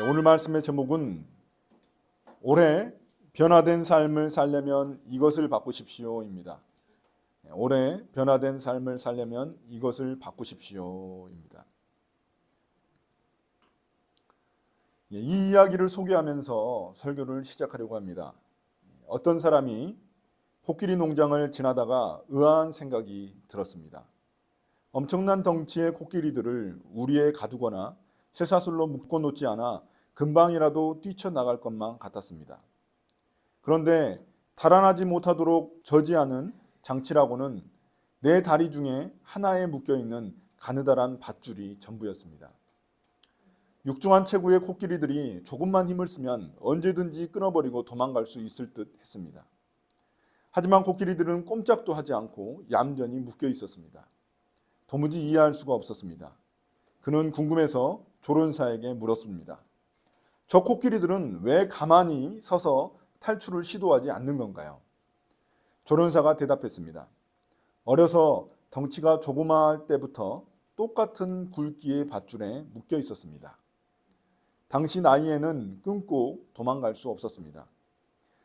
오늘 말씀의 제목은 올해 변화된 삶을 살려면 이것을 바꾸십시오입니다. 올해 변화된 삶을 살려면 이것을 바꾸십시오입니다. 이 이야기를 소개하면서 설교를 시작하려고 합니다. 어떤 사람이 코끼리 농장을 지나다가 의아한 생각이 들었습니다. 엄청난 덩치의 코끼리들을 우리에 가두거나 쇠사슬로 묶어놓지 않아 금방이라도 뛰쳐나갈 것만 같았습니다. 그런데 달아나지 못하도록 저지하는 장치라고는 네 다리 중에 하나에 묶여있는 가느다란 밧줄이 전부였습니다. 육중한 체구의 코끼리들이 조금만 힘을 쓰면 언제든지 끊어버리고 도망갈 수 있을 듯 했습니다. 하지만 코끼리들은 꼼짝도 하지 않고 얌전히 묶여 있었습니다. 도무지 이해할 수가 없었습니다. 그는 궁금해서 조련사에게 물었습니다. 저 코끼리들은 왜 가만히 서서 탈출을 시도하지 않는 건가요? 조련사가 대답했습니다. 어려서 덩치가 조그마할 때부터 똑같은 굵기의 밧줄에 묶여 있었습니다. 당시 나이에는 끊고 도망갈 수 없었습니다.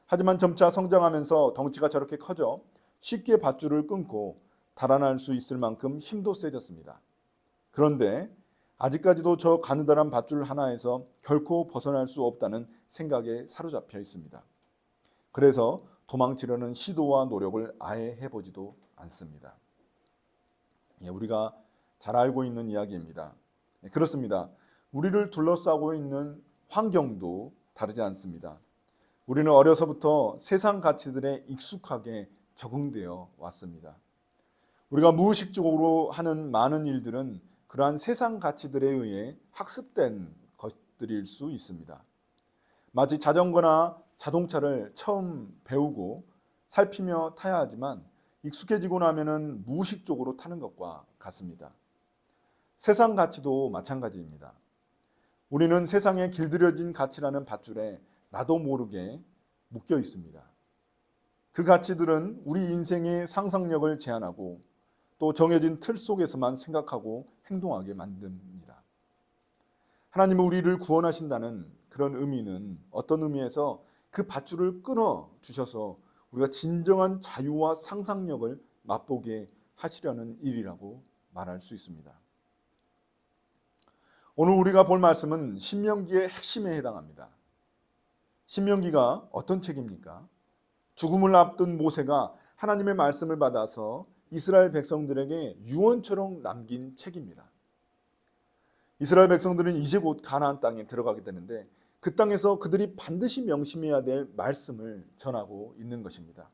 하지만 점차 성장하면서 덩치가 저렇게 커져 쉽게 밧줄을 끊고 달아날 수 있을 만큼 힘도 세졌습니다. 그런데 아직까지도 저 가느다란 밧줄 하나에서 결코 벗어날 수 없다는 생각에 사로잡혀 있습니다. 그래서 도망치려는 시도와 노력을 아예 해보지도 않습니다. 우리가 잘 알고 있는 이야기입니다. 그렇습니다. 우리를 둘러싸고 있는 환경도 다르지 않습니다. 우리는 어려서부터 세상 가치들에 익숙하게 적응되어 왔습니다. 우리가 무의식적으로 하는 많은 일들은 그러한 세상 가치들에 의해 학습된 것들일 수 있습니다. 마치 자전거나 자동차를 처음 배우고 살피며 타야 하지만 익숙해지고 나면은 무의식적으로 타는 것과 같습니다. 세상 가치도 마찬가지입니다. 우리는 세상에 길들여진 가치라는 밧줄에 나도 모르게 묶여 있습니다. 그 가치들은 우리 인생의 상상력을 제한하고 또 정해진 틀 속에서만 생각하고 행동하게 만듭니다. 하나님은 우리를 구원하신다는 그런 의미는 어떤 의미에서 그 밧줄을 끊어 주셔서 우리가 진정한 자유와 상상력을 맛보게 하시려는 일이라고 말할 수 있습니다. 오늘 우리가 볼 말씀은 신명기의 핵심에 해당합니다. 신명기가 어떤 책입니까? 죽음을 앞둔 모세가 하나님의 말씀을 받아서 이스라엘 백성들에게 유언처럼 남긴 책입니다. 이스라엘 백성들은 이제 곧 가나안 땅에 들어가게 되는데 그 땅에서 그들이 반드시 명심해야 될 말씀을 전하고 있는 것입니다.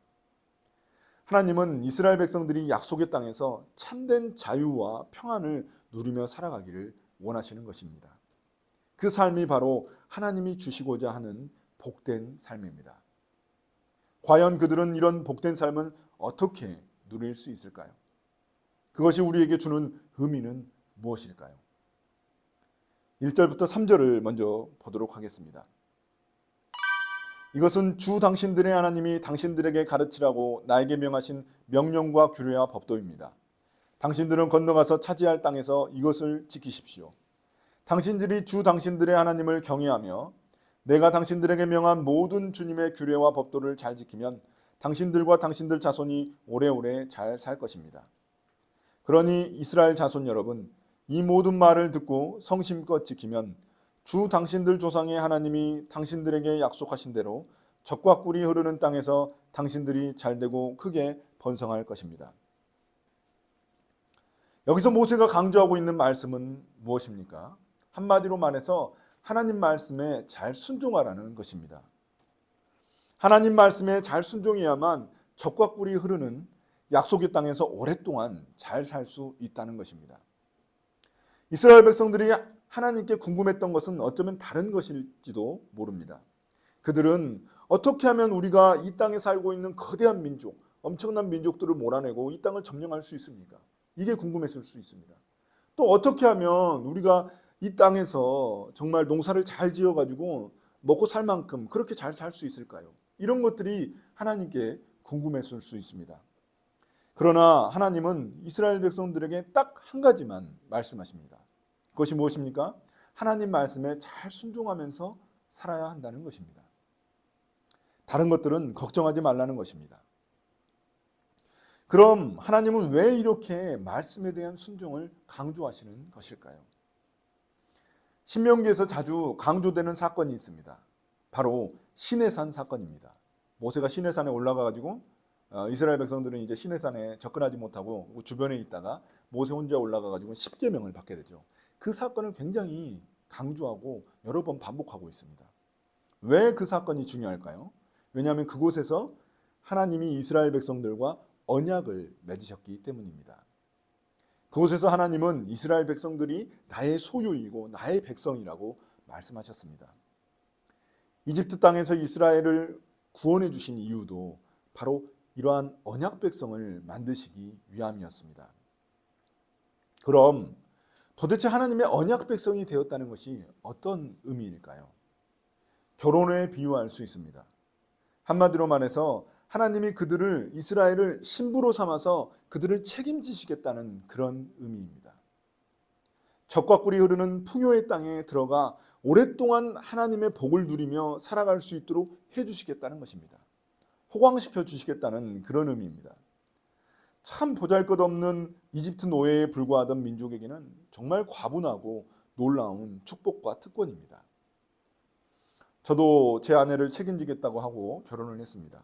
하나님은 이스라엘 백성들이 약속의 땅에서 참된 자유와 평안을 누리며 살아가기를 원하시는 것입니다. 그 삶이 바로 하나님이 주시고자 하는 복된 삶입니다. 과연 그들은 이런 복된 삶을 어떻게 누릴 수 있을까요? 그것이 우리에게 주는 의미는 무엇일까요? 1절부터 3절을 먼저 보도록 하겠습니다. 이것은 주 당신들의 하나님이 당신들에게 가르치라고 나에게 명하신 명령과 규례와 법도입니다. 당신들은 건너가서 차지할 땅에서 이것을 지키십시오. 당신들이 주 당신들의 하나님을 경외하며 내가 당신들에게 명한 모든 주님의 규례와 법도를 잘 지키면 당신들과 당신들 자손이 오래오래 잘 살 것입니다. 그러니 이스라엘 자손 여러분, 이 모든 말을 듣고 성심껏 지키면 주 당신들 조상의 하나님이 당신들에게 약속하신 대로 젖과 꿀이 흐르는 땅에서 당신들이 잘되고 크게 번성할 것입니다. 여기서 모세가 강조하고 있는 말씀은 무엇입니까? 한마디로 말해서 하나님 말씀에 잘 순종하라는 것입니다. 하나님 말씀에 잘 순종해야만 젖과 꿀이 흐르는 약속의 땅에서 오랫동안 잘 살 수 있다는 것입니다. 이스라엘 백성들이 하나님께 궁금했던 것은 어쩌면 다른 것일지도 모릅니다. 그들은 어떻게 하면 우리가 이 땅에 살고 있는 거대한 민족, 엄청난 민족들을 몰아내고 이 땅을 점령할 수 있습니까? 이게 궁금했을 수 있습니다. 또 어떻게 하면 우리가 이 땅에서 정말 농사를 잘 지어가지고 먹고 살 만큼 그렇게 잘 살 수 있을까요? 이런 것들이 하나님께 궁금했을 수 있습니다. 그러나 하나님은 이스라엘 백성들에게 딱 한 가지만 말씀하십니다. 그것이 무엇입니까? 하나님 말씀에 잘 순종하면서 살아야 한다는 것입니다. 다른 것들은 걱정하지 말라는 것입니다. 그럼 하나님은 왜 이렇게 말씀에 대한 순종을 강조하시는 것일까요? 신명기에서 자주 강조되는 사건이 있습니다. 바로 시내산 사건입니다. 모세가 시내산에 올라가가지고 이스라엘 백성들은 이제 시내산에 접근하지 못하고 주변에 있다가 모세 혼자 올라가가지고 10계명을 받게 되죠. 그 사건을 굉장히 강조하고 여러 번 반복하고 있습니다. 왜 그 사건이 중요할까요? 왜냐하면 그곳에서 하나님이 이스라엘 백성들과 언약을 맺으셨기 때문입니다. 그곳에서 하나님은 이스라엘 백성들이 나의 소유이고 나의 백성이라고 말씀하셨습니다. 이집트 땅에서 이스라엘을 구원해 주신 이유도 바로 이러한 언약 백성을 만드시기 위함이었습니다. 그럼 도대체 하나님의 언약 백성이 되었다는 것이 어떤 의미일까요? 결혼에 비유할 수 있습니다. 한마디로 말해서 하나님이 그들을 이스라엘을 신부로 삼아서 그들을 책임지시겠다는 그런 의미입니다. 젖과 꿀이 흐르는 풍요의 땅에 들어가 오랫동안 하나님의 복을 누리며 살아갈 수 있도록 해주시겠다는 것입니다. 호강시켜 주시겠다는 그런 의미입니다. 참 보잘것없는 이집트 노예에 불과하던 민족에게는 정말 과분하고 놀라운 축복과 특권입니다. 저도 제 아내를 책임지겠다고 하고 결혼을 했습니다.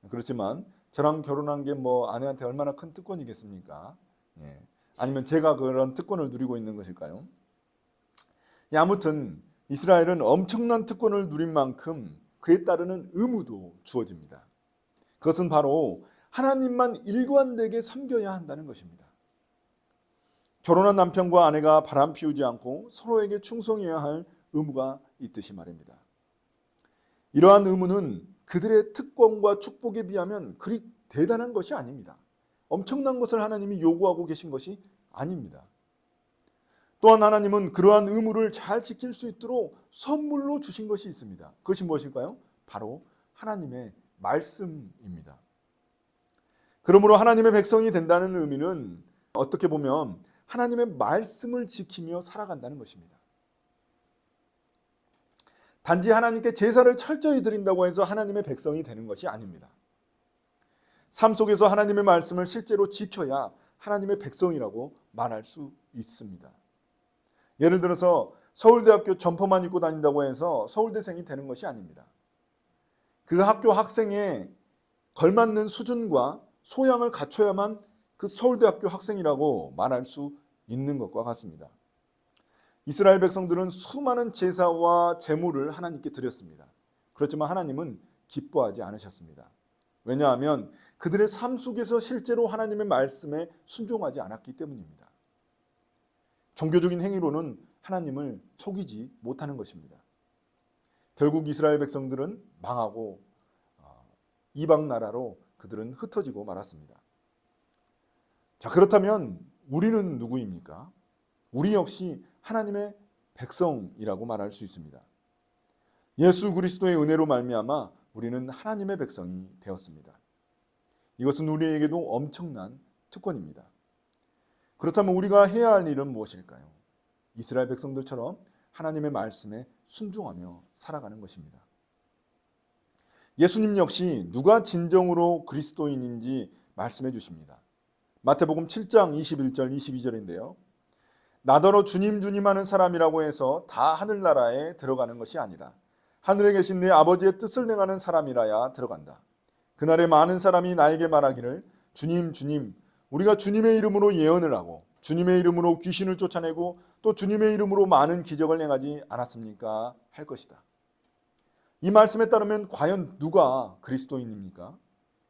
그렇지만 저랑 결혼한 게 아내한테 얼마나 큰 특권이겠습니까? 아니면 제가 그런 특권을 누리고 있는 것일까요? 아무튼 이스라엘은 엄청난 특권을 누린 만큼 그에 따르는 의무도 주어집니다. 그것은 바로 하나님만 일관되게 섬겨야 한다는 것입니다. 결혼한 남편과 아내가 바람 피우지 않고 서로에게 충성해야 할 의무가 있듯이 말입니다. 이러한 의무는 그들의 특권과 축복에 비하면 그리 대단한 것이 아닙니다. 엄청난 것을 하나님이 요구하고 계신 것이 아닙니다. 또한 하나님은 그러한 의무를 잘 지킬 수 있도록 선물로 주신 것이 있습니다. 그것이 무엇일까요? 바로 하나님의 말씀입니다. 그러므로 하나님의 백성이 된다는 의미는 어떻게 보면 하나님의 말씀을 지키며 살아간다는 것입니다. 단지 하나님께 제사를 철저히 드린다고 해서 하나님의 백성이 되는 것이 아닙니다. 삶 속에서 하나님의 말씀을 실제로 지켜야 하나님의 백성이라고 말할 수 있습니다. 예를 들어서 서울대학교 점퍼만 입고 다닌다고 해서 서울대생이 되는 것이 아닙니다. 그 학교 학생에 걸맞는 수준과 소양을 갖춰야만 그 서울대학교 학생이라고 말할 수 있는 것과 같습니다. 이스라엘 백성들은 수많은 제사와 제물을 하나님께 드렸습니다. 그렇지만 하나님은 기뻐하지 않으셨습니다. 왜냐하면 그들의 삶 속에서 실제로 하나님의 말씀에 순종하지 않았기 때문입니다. 종교적인 행위로는 하나님을 속이지 못하는 것입니다. 결국 이스라엘 백성들은 망하고 이방 나라로 그들은 흩어지고 말았습니다. 자, 그렇다면 우리는 누구입니까? 우리 역시 하나님의 백성이라고 말할 수 있습니다. 예수 그리스도의 은혜로 말미암아 우리는 하나님의 백성이 되었습니다. 이것은 우리에게도 엄청난 특권입니다. 그렇다면 우리가 해야 할 일은 무엇일까요? 이스라엘 백성들처럼 하나님의 말씀에 순종하며 살아가는 것입니다. 예수님 역시 누가 진정으로 그리스도인인지 말씀해 주십니다. 마태복음 7장 21절 22절인데요. 나더러 주님 주님 하는 사람이라고 해서 다 하늘나라에 들어가는 것이 아니다. 하늘에 계신 내 아버지의 뜻을 행하는 사람이라야 들어간다. 그날에 많은 사람이 나에게 말하기를 주님 주님 우리가 주님의 이름으로 예언을 하고 주님의 이름으로 귀신을 쫓아내고 또 주님의 이름으로 많은 기적을 행하지 않았습니까? 할 것이다. 이 말씀에 따르면 과연 누가 그리스도인입니까?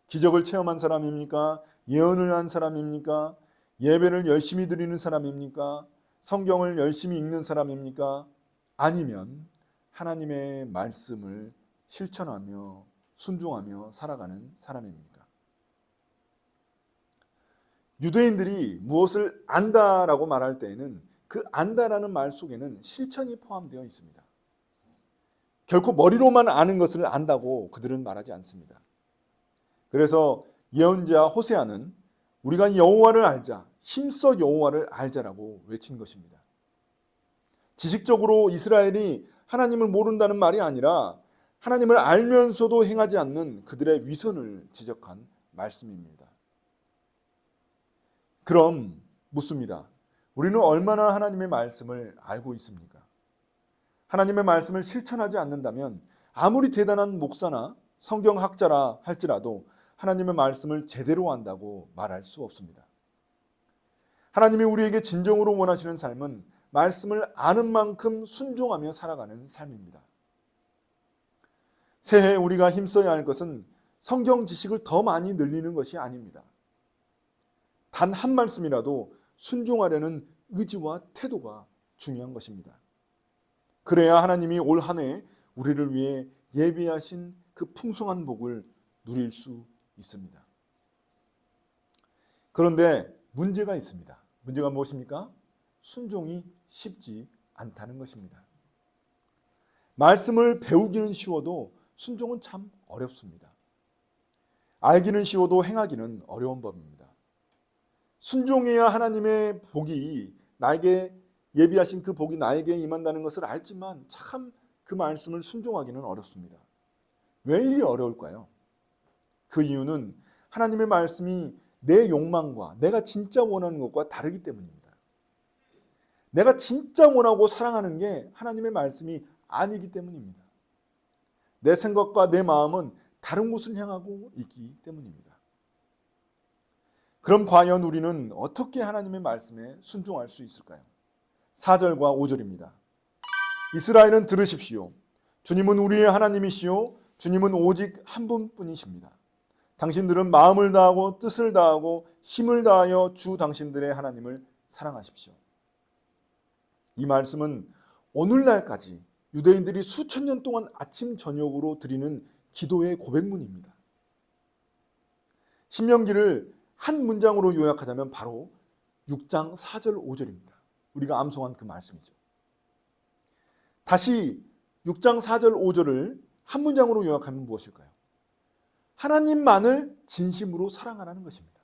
기적을 체험한 사람입니까? 예언을 한 사람입니까? 예배를 열심히 드리는 사람입니까? 성경을 열심히 읽는 사람입니까? 아니면 하나님의 말씀을 실천하며 순종하며 살아가는 사람입니까? 유대인들이 무엇을 안다라고 말할 때에는 그 안다라는 말 속에는 실천이 포함되어 있습니다. 결코 머리로만 아는 것을 안다고 그들은 말하지 않습니다. 그래서 예언자 호세아는 우리가 여호와를 알자, 힘써 여호와를 알자라고 외친 것입니다. 지식적으로 이스라엘이 하나님을 모른다는 말이 아니라 하나님을 알면서도 행하지 않는 그들의 위선을 지적한 말씀입니다. 그럼 묻습니다. 우리는 얼마나 하나님의 말씀을 알고 있습니까? 하나님의 말씀을 실천하지 않는다면 아무리 대단한 목사나 성경학자라 할지라도 하나님의 말씀을 제대로 안다고 말할 수 없습니다. 하나님이 우리에게 진정으로 원하시는 삶은 말씀을 아는 만큼 순종하며 살아가는 삶입니다. 새해 우리가 힘써야 할 것은 성경 지식을 더 많이 늘리는 것이 아닙니다. 단 한 말씀이라도 순종하려는 의지와 태도가 중요한 것입니다. 그래야 하나님이 올 한 해 우리를 위해 예비하신 그 풍성한 복을 누릴 수 있습니다. 그런데 문제가 있습니다. 문제가 무엇입니까? 순종이 쉽지 않다는 것입니다. 말씀을 배우기는 쉬워도 순종은 참 어렵습니다. 알기는 쉬워도 행하기는 어려운 법입니다. 순종해야 하나님의 복이 나에게 예비하신 그 복이 나에게 임한다는 것을 알지만 참 그 말씀을 순종하기는 어렵습니다. 왜 이리 어려울까요? 그 이유는 하나님의 말씀이 내 욕망과 내가 진짜 원하는 것과 다르기 때문입니다. 내가 진짜 원하고 사랑하는 게 하나님의 말씀이 아니기 때문입니다. 내 생각과 내 마음은 다른 곳을 향하고 있기 때문입니다. 그럼 과연 우리는 어떻게 하나님의 말씀에 순종할 수 있을까요? 4절과 5절입니다. 이스라엘은 들으십시오. 주님은 우리의 하나님이시요 주님은 오직 한 분뿐이십니다. 당신들은 마음을 다하고 뜻을 다하고 힘을 다하여 주 당신들의 하나님을 사랑하십시오. 이 말씀은 오늘날까지 유대인들이 수천 년 동안 아침 저녁으로 드리는 기도의 고백문입니다. 신명기를 한 문장으로 요약하자면 바로 6장 4절 5절입니다. 우리가 암송한 그 말씀이죠. 다시 6장 4절 5절을 한 문장으로 요약하면 무엇일까요? 하나님만을 진심으로 사랑하라는 것입니다.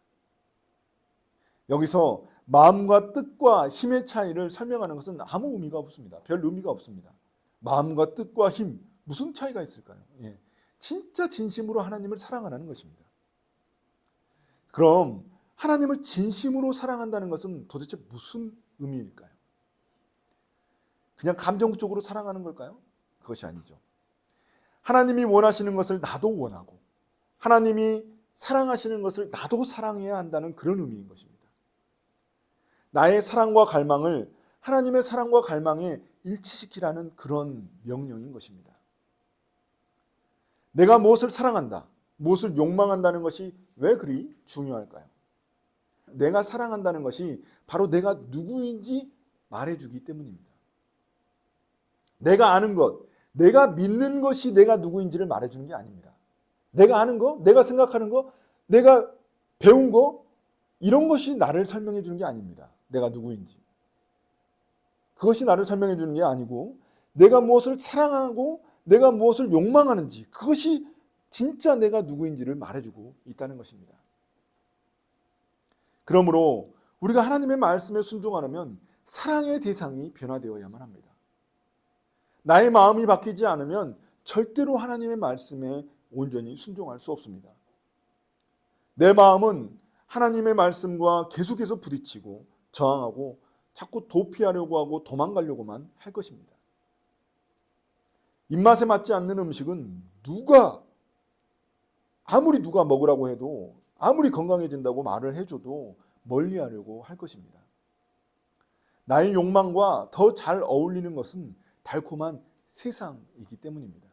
여기서 마음과 뜻과 힘의 차이를 설명하는 것은 아무 의미가 없습니다. 별 의미가 없습니다. 마음과 뜻과 힘, 무슨 차이가 있을까요? 진짜 진심으로 하나님을 사랑하라는 것입니다. 그럼 하나님을 진심으로 사랑한다는 것은 도대체 무슨 의미일까요? 그냥 감정적으로 사랑하는 걸까요? 그것이 아니죠. 하나님이 원하시는 것을 나도 원하고 하나님이 사랑하시는 것을 나도 사랑해야 한다는 그런 의미인 것입니다. 나의 사랑과 갈망을 하나님의 사랑과 갈망에 일치시키라는 그런 명령인 것입니다. 내가 무엇을 사랑한다, 무엇을 욕망한다는 것이 왜 그리 중요할까요? 내가 사랑한다는 것이 바로 내가 누구인지 말해주기 때문입니다. 내가 아는 것, 내가 믿는 것이 내가 누구인지를 말해주는 게 아닙니다. 내가 아는 거, 내가 생각하는 거, 내가 배운 거, 이런 것이 나를 설명해 주는 게 아닙니다. 내가 누구인지. 그것이 나를 설명해 주는 게 아니고 내가 무엇을 사랑하고 내가 무엇을 욕망하는지, 그것이 진짜 내가 누구인지를 말해주고 있다는 것입니다. 그러므로 우리가 하나님의 말씀에 순종하려면 사랑의 대상이 변화되어야만 합니다. 나의 마음이 바뀌지 않으면 절대로 하나님의 말씀에 온전히 순종할 수 없습니다. 내 마음은 하나님의 말씀과 계속해서 부딪히고 저항하고 자꾸 도피하려고 하고 도망가려고만 할 것입니다. 입맛에 맞지 않는 음식은 아무리 누가 먹으라고 해도, 아무리 건강해진다고 말을 해줘도 멀리하려고 할 것입니다. 나의 욕망과 더 잘 어울리는 것은 달콤한 세상이기 때문입니다.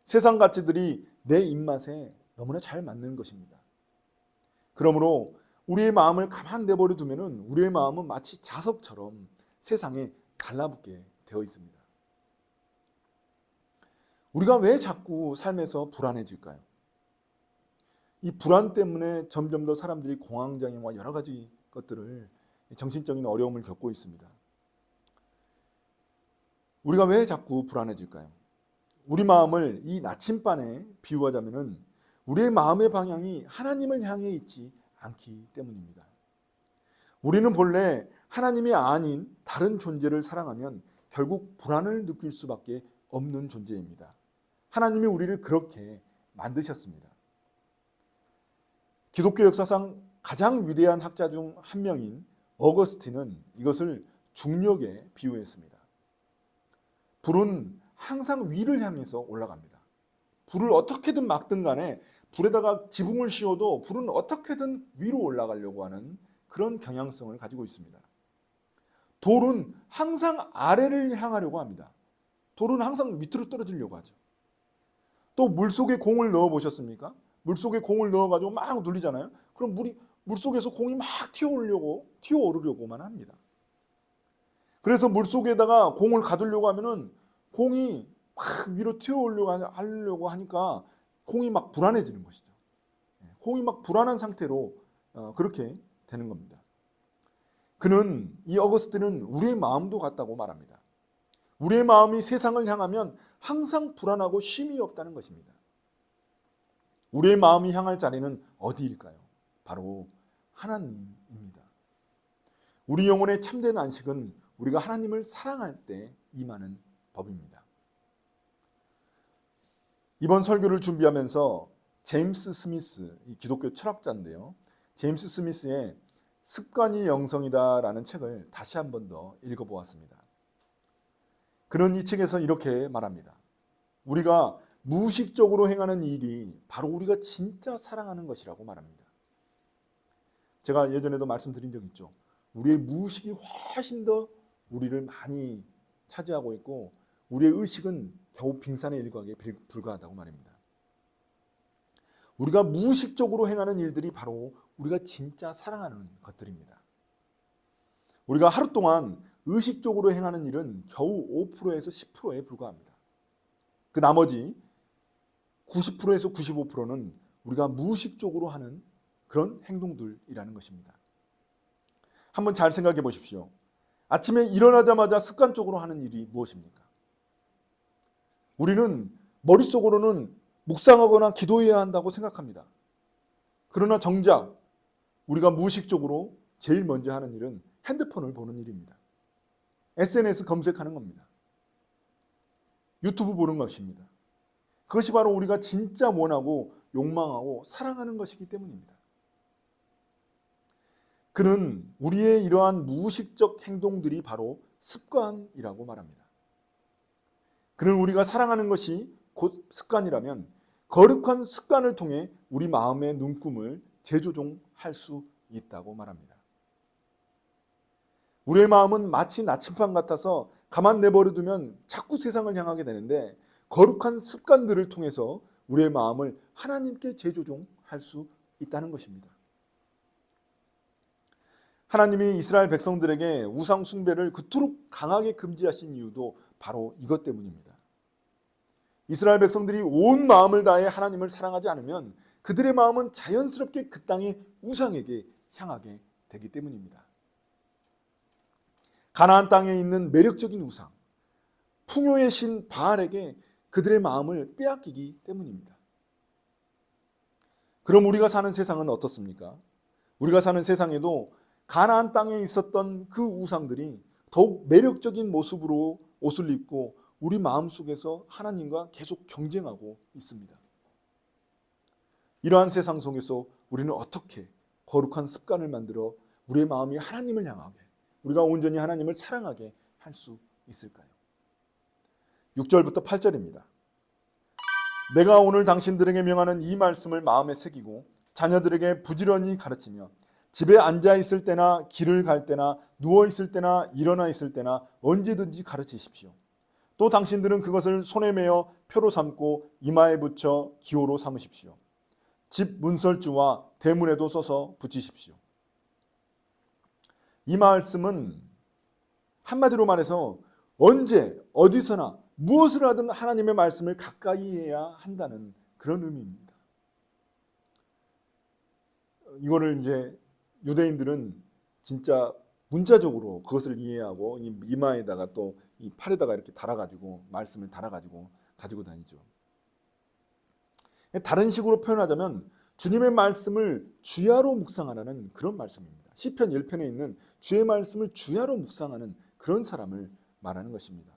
세상 가치들이 내 입맛에 너무나 잘 맞는 것입니다. 그러므로 우리의 마음을 가만 내버려 두면은 우리의 마음은 마치 자석처럼 세상에 달라붙게 되어 있습니다. 우리가 왜 자꾸 삶에서 불안해질까요? 이 불안 때문에 점점 더 사람들이 공황장애와 여러 가지 것들을, 정신적인 어려움을 겪고 있습니다. 우리가 왜 자꾸 불안해질까요? 우리 마음을 이 나침반에 비유하자면은 우리의 마음의 방향이 하나님을 향해 있지 않기 때문입니다. 우리는 본래 하나님이 아닌 다른 존재를 사랑하면 결국 불안을 느낄 수밖에 없는 존재입니다. 하나님이 우리를 그렇게 만드셨습니다. 기독교 역사상 가장 위대한 학자 중 한 명인 어거스틴은 이것을 중력에 비유했습니다. 불은 항상 위를 향해서 올라갑니다. 불을 어떻게든 막든 간에 불에다가 지붕을 씌워도 불은 어떻게든 위로 올라가려고 하는 그런 경향성을 가지고 있습니다. 돌은 항상 아래를 향하려고 합니다. 돌은 항상 밑으로 떨어지려고 하죠. 또 물속에 공을 넣어 보셨습니까? 물속에 공을 넣어가지고 막 눌리잖아요. 그럼 물속에서 공이 막 튀어오르려고만 합니다. 그래서 물속에다가 공을 가두려고 하면은 공이 막 위로 튀어오르려고 하니까 공이 막 불안해지는 것이죠. 공이 막 불안한 상태로 그렇게 되는 겁니다. 이 어거스틴은 우리의 마음도 같다고 말합니다. 우리의 마음이 세상을 향하면 항상 불안하고 쉼이 없다는 것입니다. 우리의 마음이 향할 자리는 어디일까요? 바로 하나님입니다. 우리 영혼의 참된 안식은 우리가 하나님을 사랑할 때 임하는 법입니다. 이번 설교를 준비하면서 제임스 스미스, 이 기독교 철학자인데요. 제임스 스미스의 습관이 영성이다라는 책을 다시 한 번 더 읽어보았습니다. 그는 이 책에서 이렇게 말합니다. 우리가 무의식적으로 행하는 일이 바로 우리가 진짜 사랑하는 것이라고 말합니다. 제가 예전에도 말씀드린 적 있죠. 우리의 무의식이 훨씬 더 우리를 많이 차지하고 있고 우리의 의식은 겨우 빙산의 일각에 불과하다고 말입니다. 우리가 무의식적으로 행하는 일들이 바로 우리가 진짜 사랑하는 것들입니다. 우리가 하루 동안 의식적으로 행하는 일은 겨우 5%에서 10%에 불과합니다. 그 나머지 90%에서 95%는 우리가 무의식적으로 하는 그런 행동들이라는 것입니다. 한번 잘 생각해 보십시오. 아침에 일어나자마자 습관적으로 하는 일이 무엇입니까? 우리는 머릿속으로는 묵상하거나 기도해야 한다고 생각합니다. 그러나 정작 우리가 무의식적으로 제일 먼저 하는 일은 핸드폰을 보는 일입니다. SNS 검색하는 겁니다. 유튜브 보는 것입니다. 그것이 바로 우리가 진짜 원하고 욕망하고 사랑하는 것이기 때문입니다. 그는 우리의 이러한 무의식적 행동들이 바로 습관이라고 말합니다. 그는 우리가 사랑하는 것이 곧 습관이라면 거룩한 습관을 통해 우리 마음의 눈금을 재조종할 수 있다고 말합니다. 우리의 마음은 마치 나침반 같아서 가만 내버려두면 자꾸 세상을 향하게 되는데 거룩한 습관들을 통해서 우리의 마음을 하나님께 재조종할 수 있다는 것입니다. 하나님이 이스라엘 백성들에게 우상 숭배를 그토록 강하게 금지하신 이유도 바로 이것 때문입니다. 이스라엘 백성들이 온 마음을 다해 하나님을 사랑하지 않으면 그들의 마음은 자연스럽게 그 땅의 우상에게 향하게 되기 때문입니다. 가나안 땅에 있는 매력적인 우상, 풍요의 신 바알에게 그들의 마음을 빼앗기기 때문입니다. 그럼 우리가 사는 세상은 어떻습니까? 우리가 사는 세상에도 가나안 땅에 있었던 그 우상들이 더욱 매력적인 모습으로 옷을 입고 우리 마음속에서 하나님과 계속 경쟁하고 있습니다. 이러한 세상 속에서 우리는 어떻게 거룩한 습관을 만들어 우리의 마음이 하나님을 향하게, 우리가 온전히 하나님을 사랑하게 할 수 있을까요? 6절부터 8절입니다. 내가 오늘 당신들에게 명하는 이 말씀을 마음에 새기고 자녀들에게 부지런히 가르치며 집에 앉아 있을 때나 길을 갈 때나 누워 있을 때나 일어나 있을 때나 언제든지 가르치십시오. 또 당신들은 그것을 손에 메어 표로 삼고 이마에 붙여 기호로 삼으십시오. 집 문설주와 대문에도 써서 붙이십시오. 이 말씀은 한마디로 말해서 언제 어디서나 무엇을 하든 하나님의 말씀을 가까이 해야 한다는 그런 의미입니다. 이거를 이제 유대인들은 진짜 문자적으로 그것을 이해하고 이마에다가 또 이 팔에다가 이렇게 달아가지고 말씀을 달아가지고 가지고 다니죠. 다른 식으로 표현하자면 주님의 말씀을 주야로 묵상하라는 그런 말씀입니다. 시편 1편에 있는 주의 말씀을 주야로 묵상하는 그런 사람을 말하는 것입니다.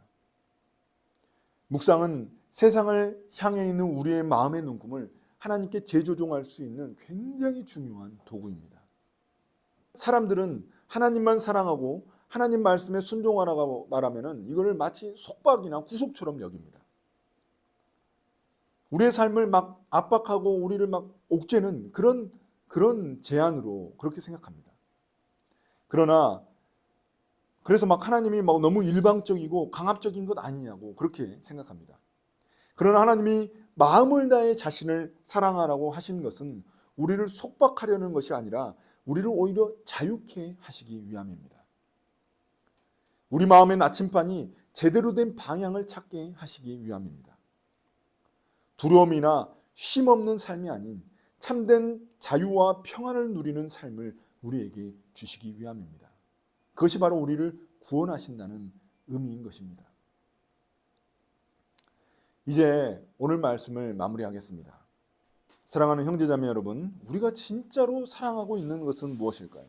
묵상은 세상을 향해 있는 우리의 마음의 눈금을 하나님께 재조종할 수 있는 굉장히 중요한 도구입니다. 사람들은 하나님만 사랑하고 하나님 말씀에 순종하라고 말하면 이거를 마치 속박이나 구속처럼 여깁니다. 우리의 삶을 막 압박하고 우리를 막 옥죄는 그런 제안으로 그렇게 생각합니다. 그러나 그래서 막 하나님이 막 너무 일방적이고 강압적인 것 아니냐고 그렇게 생각합니다. 그러나 하나님이 마음을 다해 자신을 사랑하라고 하신 것은 우리를 속박하려는 것이 아니라 우리를 오히려 자유케 하시기 위함입니다. 우리 마음의 나침반이 제대로 된 방향을 찾게 하시기 위함입니다. 두려움이나 쉼 없는 삶이 아닌 참된 자유와 평안을 누리는 삶을 우리에게 주시기 위함입니다. 그것이 바로 우리를 구원하신다는 의미인 것입니다. 이제 오늘 말씀을 마무리하겠습니다. 사랑하는 형제자매 여러분, 우리가 진짜로 사랑하고 있는 것은 무엇일까요?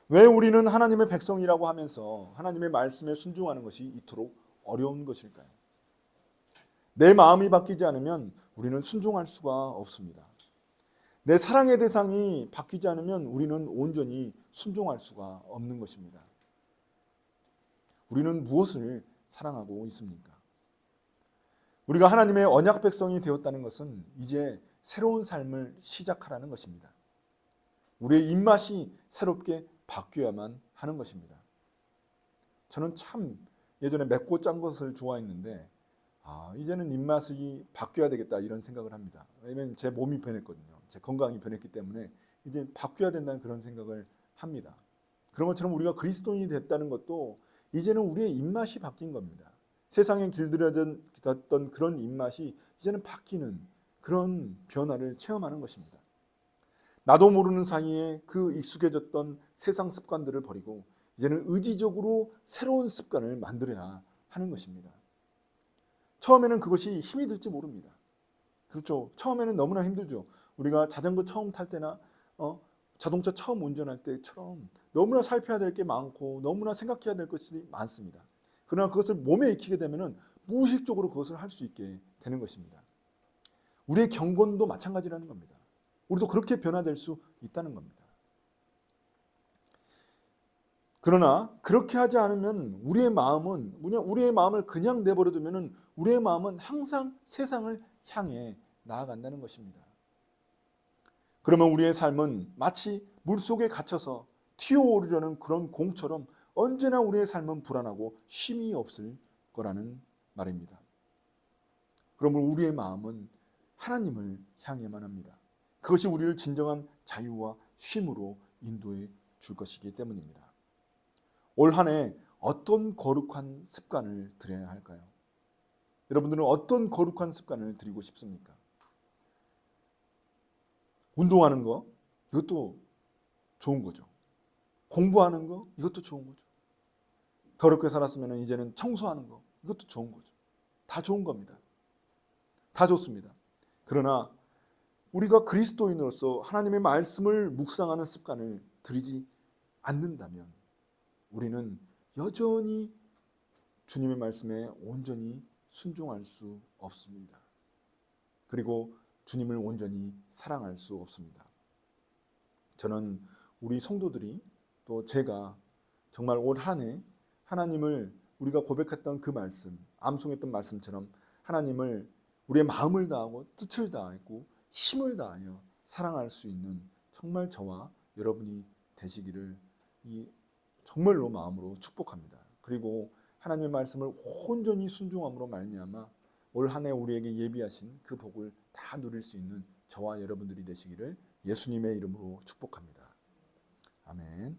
왜 우리는 하나님의 백성이라고 하면서 하나님의 말씀에 순종하는 것이 이토록 어려운 것일까요? 내 마음이 바뀌지 않으면 우리는 순종할 수가 없습니다. 내 사랑의 대상이 바뀌지 않으면 우리는 온전히 순종할 수가 없는 것입니다. 우리는 무엇을 사랑하고 있습니까? 우리가 하나님의 언약 백성이 되었다는 것은 이제 새로운 삶을 시작하라는 것입니다. 우리의 입맛이 새롭게 바뀌어야만 하는 것입니다. 저는 참 예전에 맵고 짠 것을 좋아했는데 이제는 입맛이 바뀌어야 되겠다 이런 생각을 합니다. 왜냐하면 제 몸이 변했거든요. 제 건강이 변했기 때문에 이제 바뀌어야 된다는 그런 생각을 합니다. 그런 것처럼 우리가 그리스도인이 됐다는 것도 이제는 우리의 입맛이 바뀐 겁니다. 세상에 길들여졌던 그런 입맛이 이제는 바뀌는 그런 변화를 체험하는 것입니다. 나도 모르는 사이에 그 익숙해졌던 세상 습관들을 버리고 이제는 의지적으로 새로운 습관을 만들어야 하는 것입니다. 처음에는 그것이 힘이 들지 모릅니다. 그렇죠. 처음에는 너무나 힘들죠. 우리가 자전거 처음 탈 때나 자동차 처음 운전할 때처럼 너무나 살펴야 될 게 많고 너무나 생각해야 될 것이 많습니다. 그러나 그것을 몸에 익히게 되면 무의식적으로 그것을 할 수 있게 되는 것입니다. 우리의 경건도 마찬가지라는 겁니다. 우리도 그렇게 변화될 수 있다는 겁니다. 그러나 그렇게 하지 않으면 우리의 마음을 그냥 내버려 두면 우리의 마음은 항상 세상을 향해 나아간다는 것입니다. 그러면 우리의 삶은 마치 물속에 갇혀서 튀어오르려는 그런 공처럼 언제나 우리의 삶은 불안하고 쉼이 없을 거라는 말입니다. 그러면 우리의 마음은 하나님을 향해만 합니다. 그것이 우리를 진정한 자유와 쉼으로 인도해 줄 것이기 때문입니다. 올 한 해 어떤 거룩한 습관을 들여야 할까요? 여러분들은 어떤 거룩한 습관을 들이고 싶습니까? 운동하는 거, 이것도 좋은 거죠. 공부하는 거, 이것도 좋은 거죠. 더럽게 살았으면 이제는 청소하는 거, 이것도 좋은 거죠. 다 좋은 겁니다. 다 좋습니다. 그러나 우리가 그리스도인으로서 하나님의 말씀을 묵상하는 습관을 들이지 않는다면 우리는 여전히 주님의 말씀에 온전히 순종할 수 없습니다. 그리고 주님을 온전히 사랑할 수 없습니다. 저는 우리 성도들이 또 제가 정말 올 한 해 하나님을 우리가 고백했던 그 말씀, 암송했던 말씀처럼 하나님을 우리의 마음을 다하고 뜻을 다하고 힘을 다하여 사랑할 수 있는 정말 저와 여러분이 되시기를 정말로 마음으로 축복합니다. 그리고 하나님의 말씀을 온전히 순종함으로 말미암아 올 한 해 우리에게 예비하신 그 복을 다 누릴 수 있는 저와 여러분들이 되시기를 예수님의 이름으로 축복합니다. 아멘.